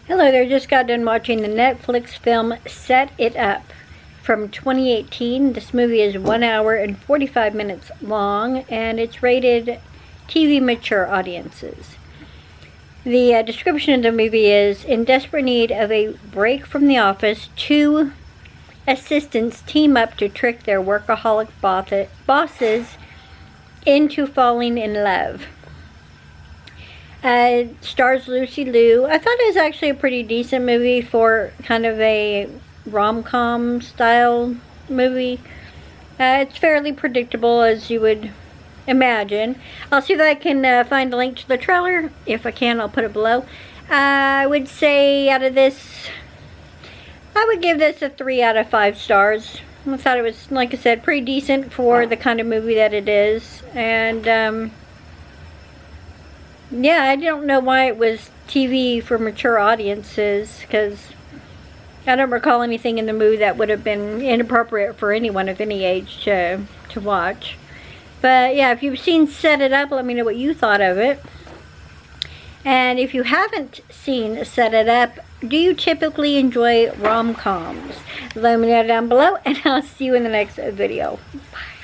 Hello there, just got done watching the Netflix film Set It Up from 2018. This movie is 1 hour and 45 minutes long, and it's rated TV mature audiences. The description of the movie is, in desperate need of a break from the office, two assistants team up to trick their workaholic bosses into falling in love. Stars Lucy Liu. I thought it was actually a pretty decent movie for kind of a rom-com style movie. It's fairly predictable, as you would imagine. I'll see if I can find a link to the trailer. If I can, I'll put it below. I would say out of this, I would give this a 3 out of 5 stars. I thought it was, like I said, pretty decent for the kind of movie that it is. And yeah, I don't know why it was TV for mature audiences, because I don't recall anything in the movie that would have been inappropriate for anyone of any age to watch. But yeah, if you've seen Set It Up, let me know what you thought of it. And if you haven't seen Set It Up, do you typically enjoy rom-coms? Let me know down below, and I'll see you in the next video. Bye.